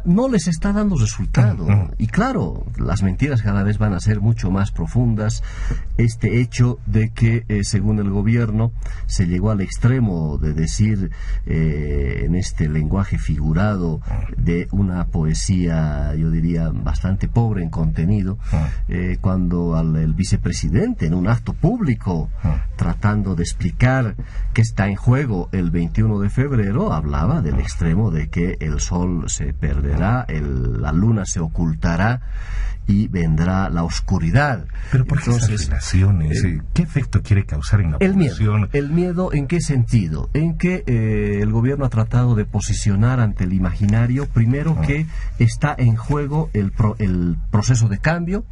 no les está dando resultado. Y claro, las mentiras cada vez van a ser mucho más profundas. Este hecho de que, según el gobierno, se llegó al extremo de decir, en este lenguaje figurado, de una poesía, yo diría, bastante pobre en contenido, cuando el vicepresidente, en un acto público, tratando de explicar qué está en juego el 21 de febrero, hablaba del extremo de que el sol se perderá, la luna se ocultará y vendrá la oscuridad. Pero ¿por qué esas relaciones? ¿Qué efecto quiere causar en la población? ¿El miedo en qué sentido? En que el gobierno ha tratado de posicionar ante el imaginario, primero, que está en juego el proceso de cambio,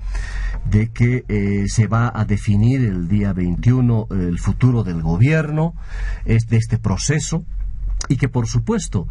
de que se va a definir el día 21 el futuro del gobierno, de este proceso, y que por supuesto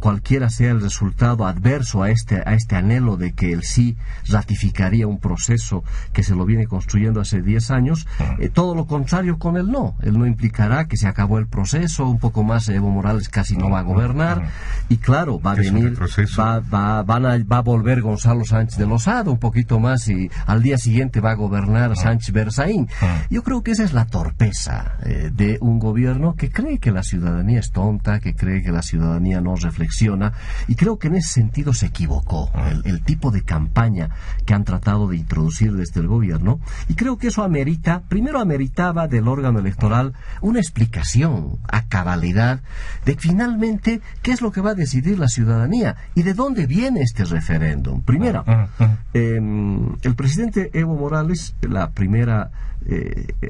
cualquiera sea el resultado adverso a este anhelo de que el sí ratificaría un proceso que se lo viene construyendo hace 10 años, todo lo contrario con el no implicará que se acabó el proceso, un poco más Evo Morales casi no va a gobernar, y claro, va a venir, va a volver Gonzalo Sánchez de Lozada un poquito más, y al día siguiente va a gobernar Sánchez Berzaín. Yo creo que esa es la torpeza de un gobierno que cree que la ciudadanía es tonta, que cree que la ciudadanía no reflexiona, y creo que en ese sentido se equivocó el tipo de campaña que han tratado de introducir desde el gobierno, y creo que eso ameritaba del órgano electoral una explicación a cabalidad de finalmente qué es lo que va a decidir la ciudadanía y de dónde viene este referéndum. Primero, el presidente Evo Morales,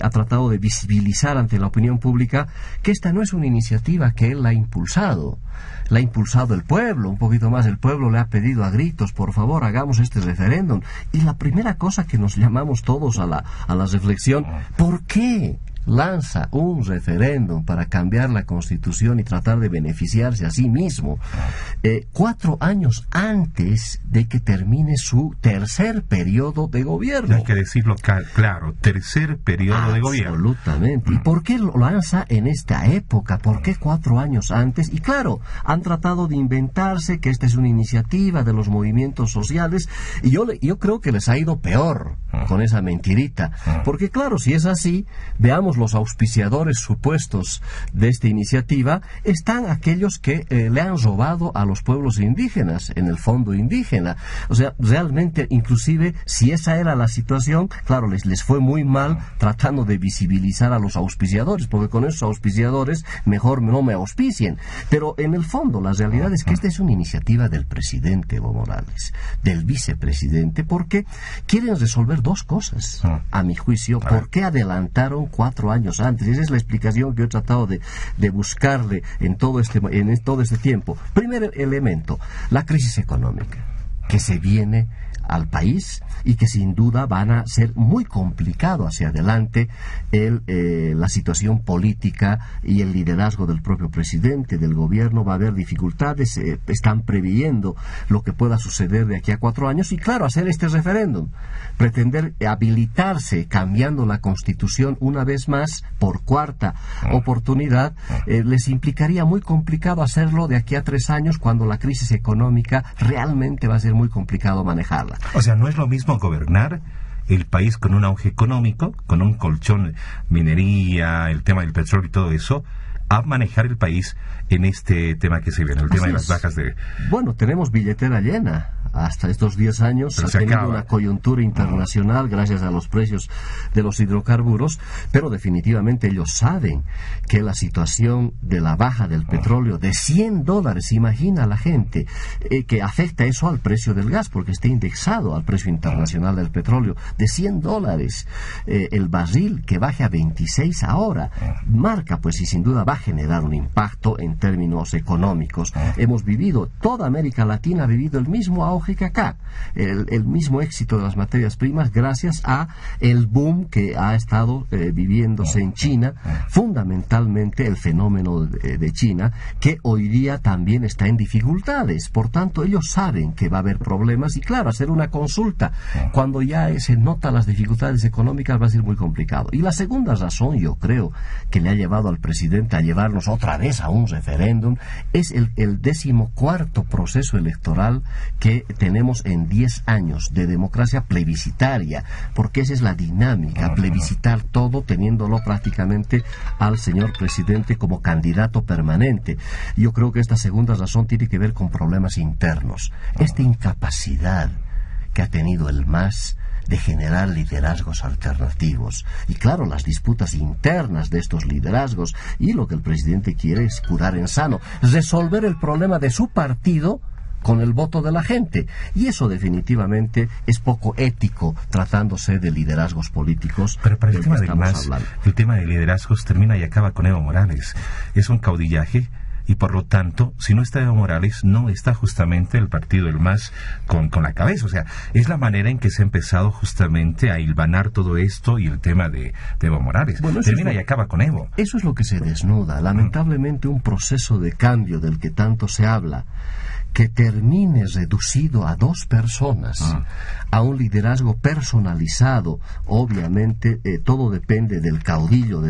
ha tratado de visibilizar ante la opinión pública que esta no es una iniciativa que él ha impulsado el pueblo, un poquito más. El pueblo le ha pedido a gritos, por favor, hagamos este referéndum. Y la primera cosa que nos llamamos todos a la reflexión, ¿por qué lanza un referéndum para cambiar la Constitución y tratar de beneficiarse a sí mismo 4 años antes de que termine su tercer periodo de gobierno? Hay que decirlo claro, tercer periodo de gobierno. Absolutamente. ¿Y por qué lo lanza en esta época? ¿Por qué 4 años antes? Y claro, han tratado de inventarse que esta es una iniciativa de los movimientos sociales, y yo creo que les ha ido peor con esa mentirita, porque claro, si es así, veamos los auspiciadores supuestos de esta iniciativa. Están aquellos que le han robado a los pueblos indígenas en el fondo indígena. O sea, realmente, inclusive, si esa era la situación, claro, les fue muy mal tratando de visibilizar a los auspiciadores, porque con esos auspiciadores mejor no me auspicien. Pero en el fondo, la realidad es que esta es una iniciativa del presidente Evo Morales, del vicepresidente, porque quieren resolver 2 cosas, a mi juicio. ¿Por qué adelantaron 4 años antes? Esa es la explicación que yo he tratado de buscarle en todo este tiempo. Primer elemento, la crisis económica que se viene al país y que sin duda van a ser muy complicado hacia adelante la situación política y el liderazgo del propio presidente, del gobierno. Va a haber dificultades, están previendo lo que pueda suceder de aquí a 4 años, y claro, hacer este referéndum, pretender habilitarse cambiando la Constitución una vez más por 4ª oportunidad, les implicaría muy complicado hacerlo de aquí a 3 años, cuando la crisis económica realmente va a ser muy complicado manejarla. O sea, no es lo mismo gobernar el país con un auge económico, con un colchón, minería, el tema del petróleo y todo eso, a manejar el país en este tema que se viene, el tema de las bajas de... Bueno, tenemos billetera llena. Hasta estos 10 años ha tenido una coyuntura internacional gracias a los precios de los hidrocarburos, pero definitivamente ellos saben que la situación de la baja del petróleo de $100, imagina la gente, que afecta eso al precio del gas, porque está indexado al precio internacional del petróleo, de $100, el barril que baje a 26 ahora, marca pues, y sin duda va a generar un impacto en términos económicos. Hemos vivido, toda América Latina ha vivido el mismo auge lógica acá. El mismo éxito de las materias primas gracias a el boom que ha estado viviéndose en China, fundamentalmente el fenómeno de China, que hoy día también está en dificultades. Por tanto, ellos saben que va a haber problemas y claro, hacer una consulta cuando ya se notan las dificultades económicas va a ser muy complicado. Y la segunda razón, yo creo, que le ha llevado al presidente a llevarnos otra vez a un referéndum, es el 14º proceso electoral que tenemos en 10 años de democracia plebiscitaria, porque esa es la dinámica, plebiscitar todo teniéndolo prácticamente al señor presidente como candidato permanente. Yo creo que esta segunda razón tiene que ver con problemas internos. Esta incapacidad que ha tenido el MAS de generar liderazgos alternativos. Y claro, las disputas internas de estos liderazgos, y lo que el presidente quiere es curar en sano, resolver el problema de su partido con el voto de la gente. Y eso definitivamente es poco ético tratándose de liderazgos políticos. Pero para el tema del MAS, el tema de liderazgos termina y acaba con Evo Morales. Es un caudillaje. Y por lo tanto, si no está Evo Morales, no está justamente el partido del MAS con la cabeza. O sea, es la manera en que se ha empezado justamente a hilvanar todo esto y el tema de Evo Morales. Bueno, termina y acaba con Evo. Eso es lo que se desnuda. Lamentablemente, un proceso de cambio del que tanto se habla, que termine reducido a 2 personas, a un liderazgo personalizado. Obviamente, todo depende del caudillo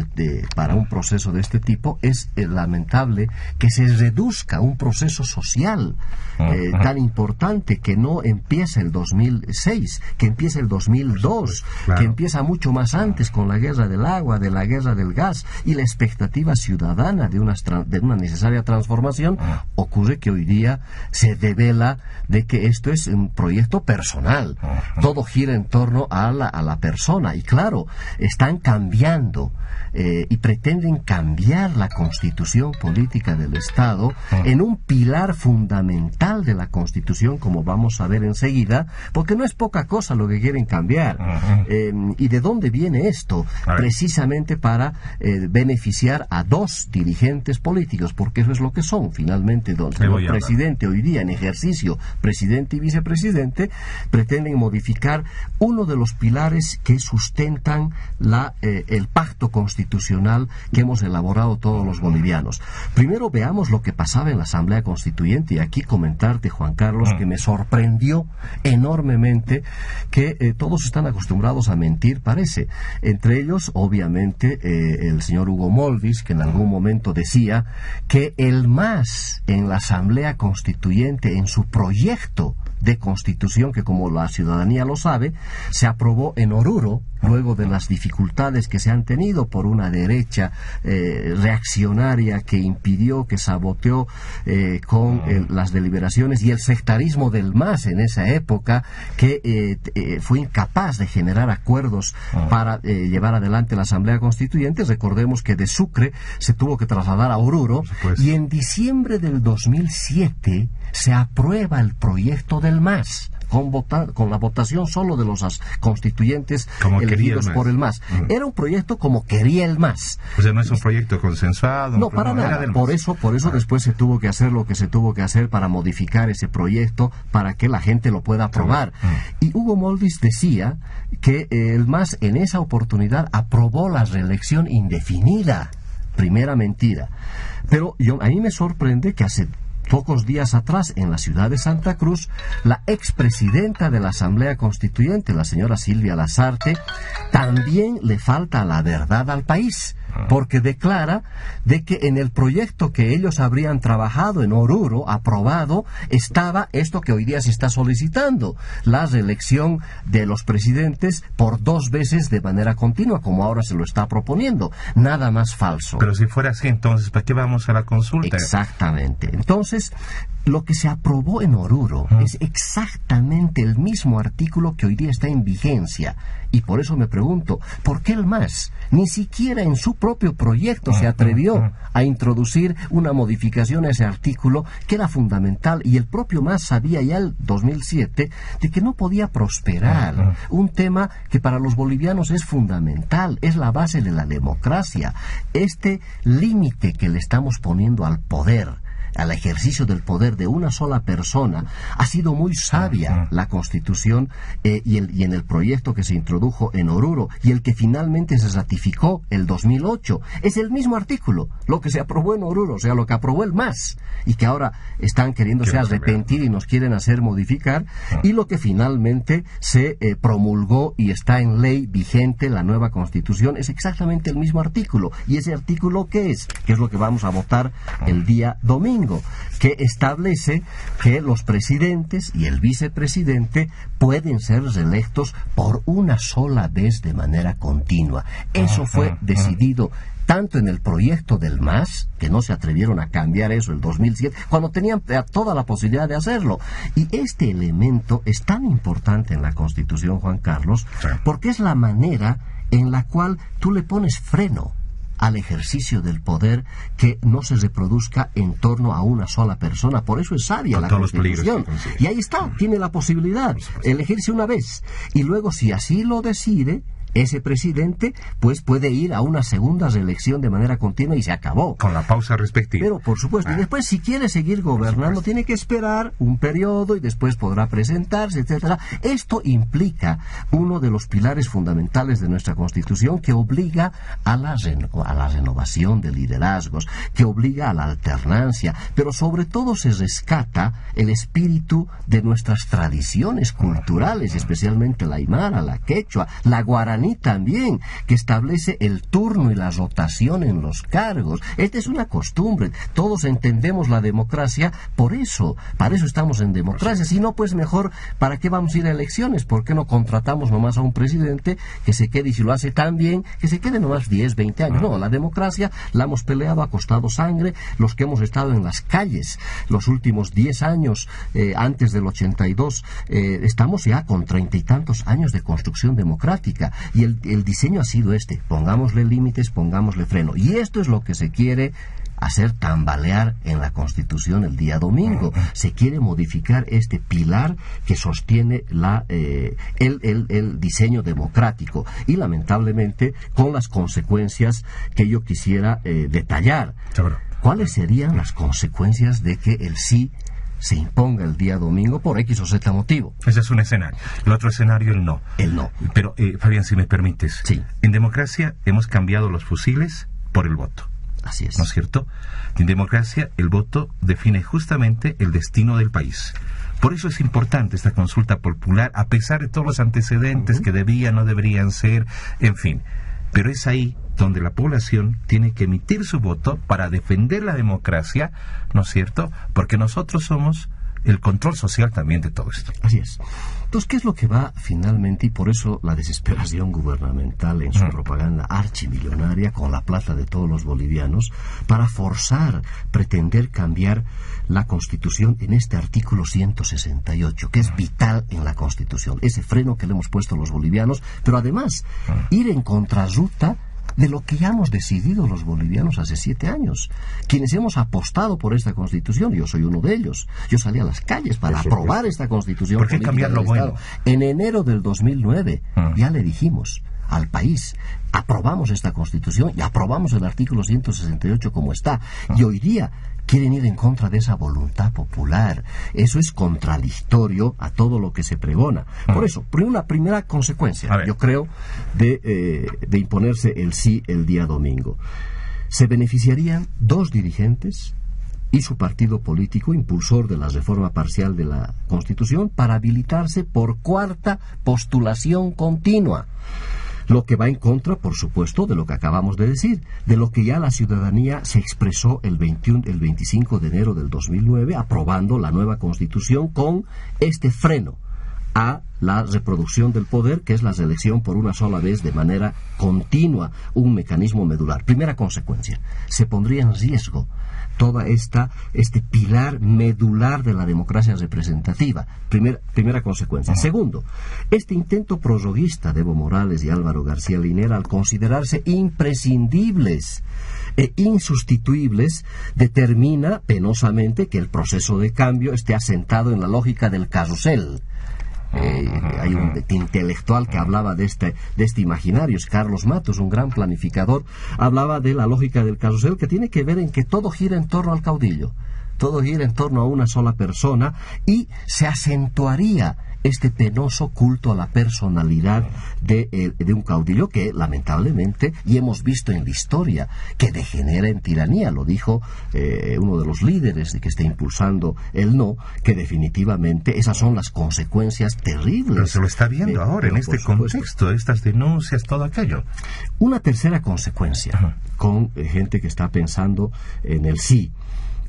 para un proceso de este tipo. Es lamentable que se reduzca un proceso social tan importante, que no empieza el 2006, que empieza el 2002, claro, que empieza mucho más antes con la guerra del agua, de la guerra del gas y la expectativa ciudadana de una necesaria transformación. Ocurre que hoy día se devela de que esto es un proyecto personal. Todo gira en torno a la persona. Y claro, están cambiando y pretenden cambiar la constitución política del Estado en un pilar fundamental de la constitución, como vamos a ver enseguida, porque no es poca cosa lo que quieren cambiar. ¿Y de dónde viene esto? Precisamente para beneficiar a 2 dirigentes políticos, porque eso es lo que son finalmente. El señor presidente hoy día, en ejercicio, presidente y vicepresidente, pretenden modificar uno de los pilares que sustentan el pacto constitucional que hemos elaborado todos los bolivianos. Primero veamos lo que pasaba en la Asamblea Constituyente, y aquí comentarte, Juan Carlos, que me sorprendió enormemente que todos están acostumbrados a mentir, parece. Entre ellos, obviamente, el señor Hugo Molvis, que en algún momento decía que el MAS en la Asamblea Constituyente, en su proyecto de constitución, que como la ciudadanía lo sabe, se aprobó en Oruro, luego de las dificultades que se han tenido por una derecha reaccionaria que impidió, que saboteó con las deliberaciones, y el sectarismo del MAS en esa época, que fue incapaz de generar acuerdos para llevar adelante la Asamblea Constituyente. Recordemos que de Sucre se tuvo que trasladar a Oruro, y en diciembre del 2007 se aprueba el proyecto del MAS con la votación solo de los constituyentes elegidos por el MAS. Era un proyecto como quería el MAS. O sea, no es un proyecto consensuado. No, para nada. Por eso después se tuvo que hacer lo que se tuvo que hacer para modificar ese proyecto, para que la gente lo pueda aprobar. Y Hugo Molvis decía que el MAS en esa oportunidad aprobó la reelección indefinida. Primera mentira. Pero a mí me sorprende que hace pocos días atrás, en la ciudad de Santa Cruz, la expresidenta de la Asamblea Constituyente, la señora Silvia Lazarte, también le falta la verdad al país, porque declara de que en el proyecto que ellos habrían trabajado en Oruro, aprobado, estaba esto que hoy día se está solicitando, la reelección de los presidentes por 2 veces de manera continua, como ahora se lo está proponiendo. Nada más falso. Pero si fuera así, entonces, ¿para qué vamos a la consulta? Exactamente. Entonces, lo que se aprobó en Oruro es exactamente el mismo artículo que hoy día está en vigencia. Y por eso me pregunto, ¿por qué el MAS ni siquiera en su propio proyecto se atrevió a introducir una modificación a ese artículo que era fundamental? Y el propio MAS sabía ya el 2007 de que no podía prosperar un tema que para los bolivianos es fundamental, es la base de la democracia. Este límite que le estamos poniendo al poder al ejercicio del poder de una sola persona, ha sido muy sabia la Constitución y en el proyecto que se introdujo en Oruro y el que finalmente se ratificó el 2008. Es el mismo artículo, lo que se aprobó en Oruro, o sea, lo que aprobó el MAS y que ahora están queriéndose arrepentir y nos quieren hacer modificar, y lo que finalmente se promulgó y está en ley vigente, la nueva Constitución, es exactamente el mismo artículo. ¿Y ese artículo qué es? Que es lo que vamos a votar el día domingo, que establece que los presidentes y el vicepresidente pueden ser reelectos por una sola vez de manera continua. Eso fue decidido tanto en el proyecto del MAS, que no se atrevieron a cambiar eso el 2007, cuando tenían toda la posibilidad de hacerlo. Y este elemento es tan importante en la Constitución, Juan Carlos, porque es la manera en la cual tú le pones freno al ejercicio del poder que no se reproduzca en torno a una sola persona. Por eso es sabia la Constitución. Y ahí está, tiene la posibilidad de elegirse una vez. Y luego, si así lo decide, ese presidente pues puede ir a una segunda reelección de manera continua y se acabó. Con la pausa respectiva. Pero por supuesto, y después si quiere seguir gobernando tiene que esperar un periodo y después podrá presentarse, etcétera. Esto implica uno de los pilares fundamentales de nuestra Constitución, que obliga a la renovación de liderazgos, que obliga a la alternancia, pero sobre todo se rescata el espíritu de nuestras tradiciones culturales, especialmente la aymara, la quechua, la guaraní también, que establece el turno y la rotación en los cargos. Esta es una costumbre. Todos entendemos la democracia por eso. Para eso estamos en democracia. Si no, pues mejor, ¿para qué vamos a ir a elecciones? ¿Por qué no contratamos nomás a un presidente que se quede, y si lo hace tan bien, que se quede nomás 10, 20 años? No, la democracia la hemos peleado, ha costado sangre. Los que hemos estado en las calles los últimos 10 años, antes del 82, estamos ya con 30 y tantos años de construcción democrática. Y el diseño ha sido este: pongámosle límites, pongámosle freno. Y esto es lo que se quiere hacer tambalear en la Constitución el día domingo. Se quiere modificar este pilar que sostiene el diseño democrático, y lamentablemente con las consecuencias que yo quisiera detallar. ¿Cuáles serían las consecuencias de que el sí se imponga el día domingo por X o Z motivo? Ese es un escenario. El otro escenario, el no. El no. Pero, Fabián, si me permites, sí, en democracia hemos cambiado los fusiles por el voto. Así es. ¿No es cierto? En democracia el voto define justamente el destino del país. Por eso es importante esta consulta popular, a pesar de todos los antecedentes que debían, no deberían ser, en fin. Pero es ahí donde la población tiene que emitir su voto para defender la democracia, ¿no es cierto? Porque nosotros somos el control social también de todo esto. Así es. Entonces, ¿qué es lo que va finalmente? Y por eso la desesperación gubernamental en su propaganda archimillonaria con la plata de todos los bolivianos, para forzar, pretender cambiar la Constitución en este artículo 168, que es vital en la Constitución. Ese freno que le hemos puesto a los bolivianos, pero además ir en contrarruta de lo que ya hemos decidido los bolivianos hace 7 años. Quienes hemos apostado por esta Constitución, yo soy uno de ellos. Yo salí a las calles para aprobar esta Constitución. ¿Por qué cambiar lo bueno? En enero del 2009 ya le dijimos al país: aprobamos esta Constitución y aprobamos el artículo 168 como está. Y hoy día quieren ir en contra de esa voluntad popular. Eso es contradictorio a todo lo que se pregona. Por eso, una primera consecuencia, yo creo, de imponerse el sí el día domingo: se beneficiarían 2 dirigentes y su partido político, impulsor de la reforma parcial de la Constitución, para habilitarse por 4ª postulación continua. Lo que va en contra, por supuesto, de lo que acabamos de decir, de lo que ya la ciudadanía se expresó el 25 de enero del 2009, aprobando la nueva Constitución con este freno a la reproducción del poder, que es la reelección por una sola vez de manera continua, un mecanismo medular. Primera consecuencia: se pondría en riesgo toda este pilar medular de la democracia representativa. Primera consecuencia. Segundo, este intento prorroguista de Evo Morales y Álvaro García Linera, al considerarse imprescindibles e insustituibles, determina penosamente que el proceso de cambio esté asentado en la lógica del carrusel. Hay un intelectual que hablaba de este imaginario, es Carlos Matos, un gran planificador. Hablaba de la lógica del carrusel, que tiene que ver en que todo gira en torno al caudillo. todo gira en torno a una sola persona y se acentuaría este penoso culto a la personalidad de un caudillo que lamentablemente, y hemos visto en la historia, que degenera en tiranía. Lo dijo uno de los líderes de que está impulsando el no, que definitivamente esas son las consecuencias terribles. Pero se lo está viendo ahora en este contexto, estas denuncias, todo aquello. Una tercera consecuencia con gente que está pensando en el sí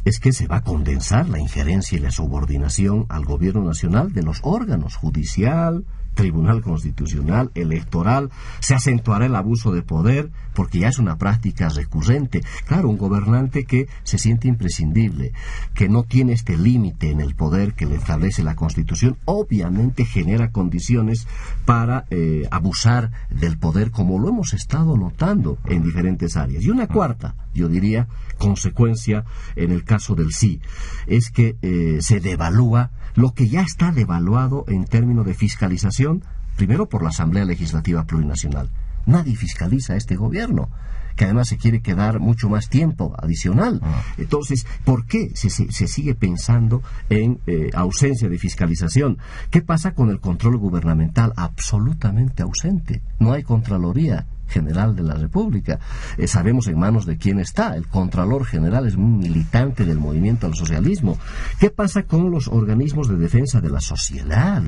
es que se va a condensar la injerencia y la subordinación al gobierno nacional de los órganos judicial, Tribunal Constitucional, electoral. Se acentuará el abuso de poder porque ya es una práctica recurrente. Claro, un gobernante que se siente imprescindible, que no tiene este límite en el poder que le establece la Constitución, obviamente genera condiciones para abusar del poder, como lo hemos estado notando en diferentes áreas. Y una cuarta, yo diría, consecuencia en el caso del sí, es que se devalúa lo que ya está devaluado en términos de fiscalización, primero por la Asamblea Legislativa Plurinacional. Nadie fiscaliza a este gobierno, que además se quiere quedar mucho más tiempo adicional. Entonces, ¿por qué se sigue pensando en ausencia de fiscalización? ¿Qué pasa con el control gubernamental? Absolutamente ausente. No hay Contraloría General de la República. Sabemos en manos de quién está. El Contralor General es un militante del movimiento al socialismo. ¿Qué pasa con los organismos de defensa de la sociedad?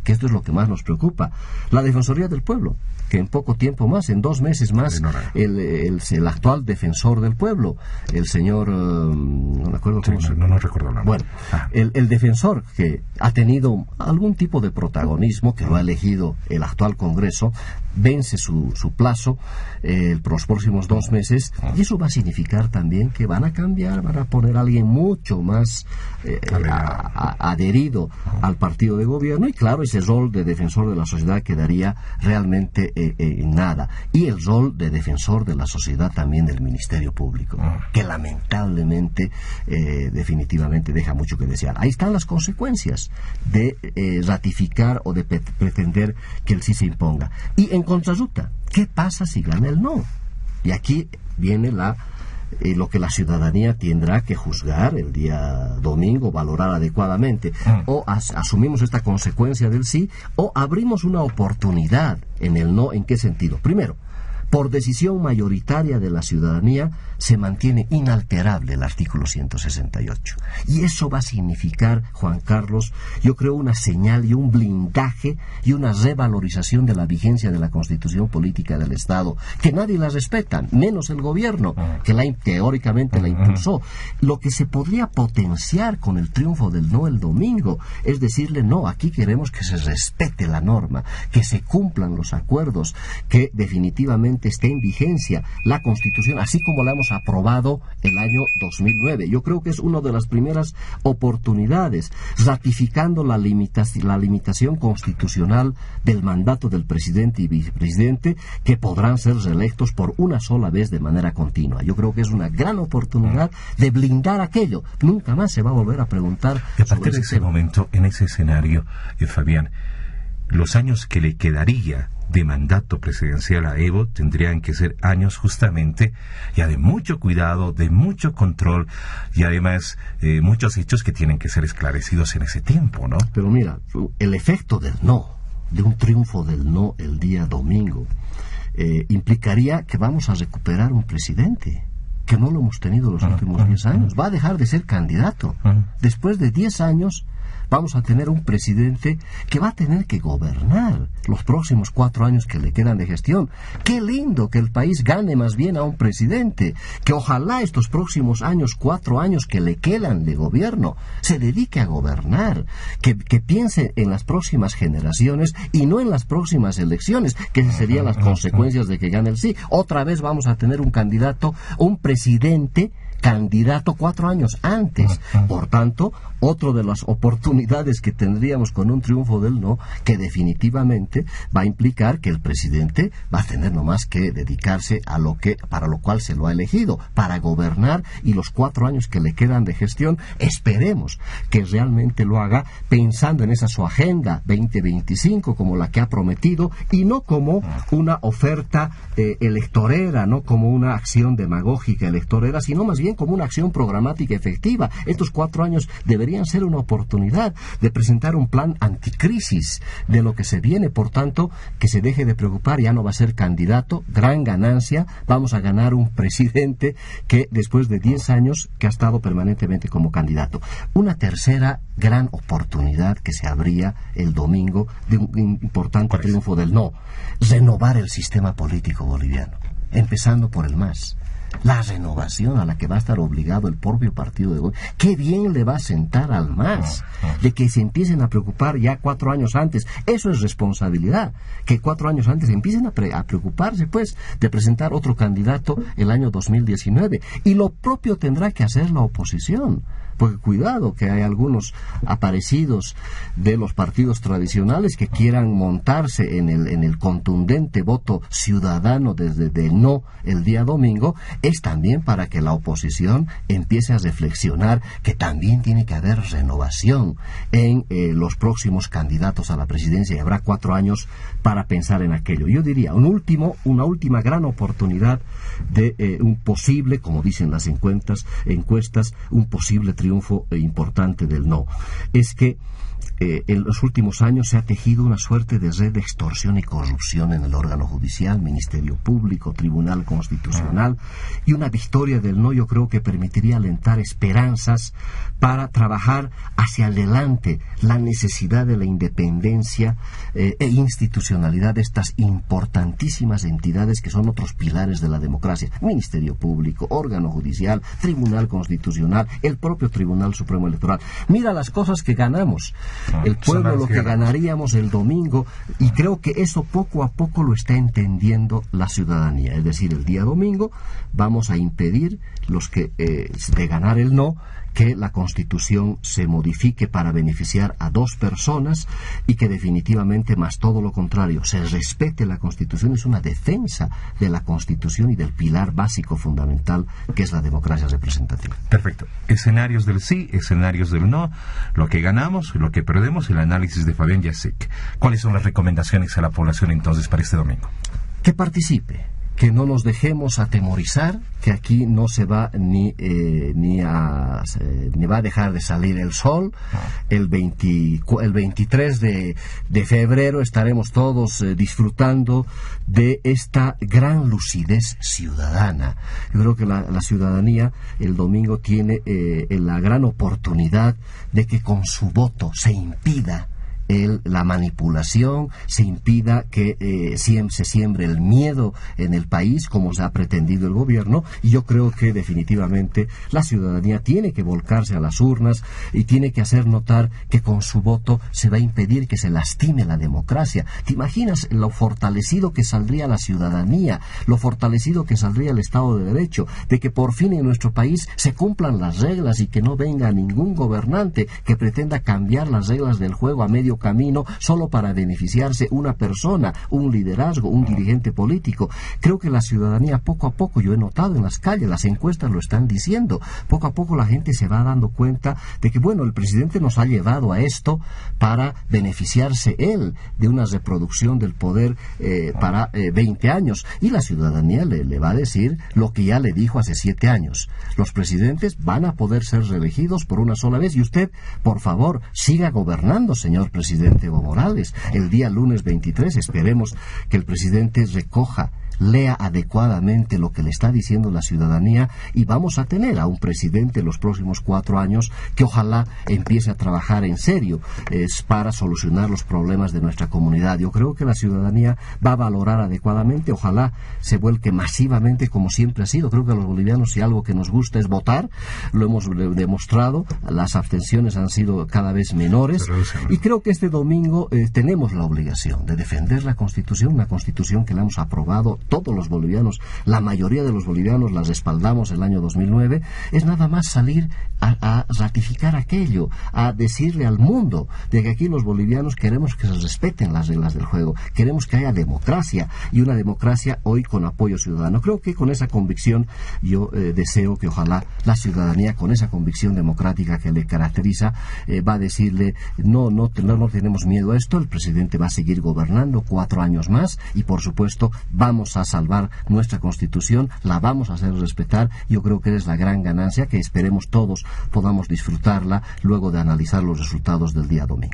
Que esto es lo que más nos preocupa. La Defensoría del Pueblo, que en poco tiempo más, en 2 meses más, el actual defensor del pueblo, el señor, no me acuerdo cómo se llama. No recuerdo nada. Bueno, el defensor que ha tenido algún tipo de protagonismo, que lo ha elegido el actual Congreso, vence su plazo los próximos 2 meses, y eso va a significar también que van a cambiar, van a poner a alguien mucho más adherido al partido de gobierno, y claro, ese rol de defensor de la sociedad quedaría realmente en nada. Y el rol de defensor de la sociedad también del Ministerio Público, que lamentablemente definitivamente deja mucho que desear. Ahí están las consecuencias de ratificar o de pretender que el sí se imponga. Y en contrarruta, ¿qué pasa si gana el no? Y aquí viene lo que la ciudadanía tendrá que juzgar el día domingo, valorar adecuadamente. O asumimos esta consecuencia del sí, o abrimos una oportunidad en el no. ¿En qué sentido? Primero, por decisión mayoritaria de la ciudadanía se mantiene inalterable el artículo 168. Y eso va a significar, Juan Carlos, yo creo una señal y un blindaje y una revalorización de la vigencia de la Constitución Política del Estado, que nadie la respeta, menos el gobierno, que teóricamente la impulsó. Lo que se podría potenciar con el triunfo del no el domingo es decirle, no, aquí queremos que se respete la norma, que se cumplan los acuerdos, que definitivamente esté en vigencia la Constitución, así como la hemos aprobado el año 2009. Yo creo que es una de las primeras oportunidades, ratificando la limitación constitucional del mandato del presidente y vicepresidente, que podrán ser reelectos por una sola vez de manera continua. Yo creo que es una gran oportunidad de blindar aquello. Nunca más se va a volver a preguntar. Y a partir de ese momento, en ese escenario, Fabián, los años que le quedaría de mandato presidencial a Evo tendrían que ser años justamente ya de mucho cuidado, de mucho control, y además muchos hechos que tienen que ser esclarecidos en ese tiempo, ¿no? Pero mira, el efecto del no, de un triunfo del no el día domingo, implicaría que vamos a recuperar un presidente que no lo hemos tenido los últimos 10 años. Va a dejar de ser candidato. Después de 10 años vamos a tener un presidente que va a tener que gobernar los próximos 4 años que le quedan de gestión. Qué lindo que el país gane más bien a un presidente, que ojalá estos próximos años, 4 años que le quedan de gobierno, se dedique a gobernar, que piense en las próximas generaciones y no en las próximas elecciones, que serían las consecuencias de que gane el sí. Otra vez vamos a tener un candidato, un presidente candidato 4 años antes. Por tanto, otra de las oportunidades que tendríamos con un triunfo del no, que definitivamente va a implicar que el presidente va a tener nomás que dedicarse a para lo cual se lo ha elegido, para gobernar, y los 4 años que le quedan de gestión, esperemos que realmente lo haga pensando en esa su agenda 2025 como la que ha prometido, y no como una oferta electorera, no como una acción demagógica electorera, sino más bien también como una acción programática efectiva. Estos 4 años deberían ser una oportunidad de presentar un plan anticrisis de lo que se viene. Por tanto, que se deje de preocupar, ya no va a ser candidato, gran ganancia, vamos a ganar un presidente que después de 10 años que ha estado permanentemente como candidato. Una tercera gran oportunidad que se abría el domingo de un importante triunfo del no, renovar el sistema político boliviano, empezando por el MAS. La renovación a la que va a estar obligado el propio partido de gobierno. Qué bien le va a sentar al MAS de que se empiecen a preocupar ya 4 años antes. Eso es responsabilidad. Que 4 años antes empiecen a preocuparse, pues, de presentar otro candidato el año 2019. Y lo propio tendrá que hacer la oposición. Porque cuidado, que hay algunos aparecidos de los partidos tradicionales que quieran montarse en el contundente voto ciudadano desde el no el día domingo. Es también para que la oposición empiece a reflexionar que también tiene que haber renovación en los próximos candidatos a la presidencia, y habrá 4 años para pensar en aquello. Yo diría, una última gran oportunidad de un posible, como dicen las encuestas, un posible triunfo importante del no. Es que en los últimos años se ha tejido una suerte de red de extorsión y corrupción en el órgano judicial, Ministerio Público, Tribunal Constitucional, y una victoria del no yo creo que permitiría alentar esperanzas para trabajar hacia adelante la necesidad de la independencia e institucionalidad de estas importantísimas entidades que son otros pilares de la democracia: Ministerio Público, órgano judicial, Tribunal Constitucional, el propio Tribunal Supremo Electoral. Mira las cosas que ganamos. El pueblo lo que ganaríamos el domingo, y creo que eso poco a poco lo está entendiendo la ciudadanía. Es decir, el día domingo vamos a impedir de ganar el no, que la Constitución se modifique para beneficiar a 2 personas, y que definitivamente, más todo lo contrario, se respete la Constitución. Es una defensa de la Constitución y del pilar básico fundamental que es la democracia representativa. Perfecto. Escenarios del sí, escenarios del no, lo que ganamos, lo que perdemos, el análisis de Fabián Jacek. ¿Cuáles son las recomendaciones a la población entonces para este domingo? Que participe, que no nos dejemos atemorizar, que aquí no se va ni va a dejar de salir el sol. El 23 de febrero estaremos todos disfrutando de esta gran lucidez ciudadana. Yo creo que la ciudadanía el domingo tiene la gran oportunidad de que con su voto se impida la manipulación, se impida que se siembre el miedo en el país como se ha pretendido el gobierno. Y yo creo que definitivamente la ciudadanía tiene que volcarse a las urnas y tiene que hacer notar que con su voto se va a impedir que se lastime la democracia. ¿Te imaginas lo fortalecido que saldría la ciudadanía, lo fortalecido que saldría el Estado de Derecho, de que por fin en nuestro país se cumplan las reglas y que no venga ningún gobernante que pretenda cambiar las reglas del juego a medio camino solo para beneficiarse una persona, un liderazgo, un dirigente político? Creo que la ciudadanía poco a poco, yo he notado en las calles, las encuestas lo están diciendo, poco a poco la gente se va dando cuenta de que, bueno, el presidente nos ha llevado a esto para beneficiarse él de una reproducción del poder para 20 años, y la ciudadanía le va a decir lo que ya le dijo hace 7 años: los presidentes van a poder ser reelegidos por una sola vez, y usted, por favor, siga gobernando, señor presidente Evo Morales. El día lunes 23 esperemos que el presidente lea adecuadamente lo que le está diciendo la ciudadanía, y vamos a tener a un presidente en los próximos 4 años que ojalá empiece a trabajar en serio para solucionar los problemas de nuestra comunidad. Yo creo que la ciudadanía va a valorar adecuadamente, ojalá se vuelque masivamente como siempre ha sido. Creo que a los bolivianos, si algo que nos gusta es votar, lo hemos demostrado, las abstenciones han sido cada vez menores, y creo que este domingo tenemos la obligación de defender la Constitución, una Constitución que la hemos aprobado todos los bolivianos, la mayoría de los bolivianos las respaldamos el año 2009, es nada más salir a ratificar aquello, a decirle al mundo de que aquí los bolivianos queremos que se respeten las reglas del juego, queremos que haya democracia, y una democracia hoy con apoyo ciudadano. Creo que con esa convicción yo deseo que ojalá la ciudadanía, con esa convicción democrática que le caracteriza, va a decirle no tenemos miedo a esto, el presidente va a seguir gobernando 4 años más, y por supuesto vamos vamos a salvar nuestra Constitución, la vamos a hacer respetar. Yo creo que es la gran ganancia que esperemos todos podamos disfrutarla luego de analizar los resultados del día domingo.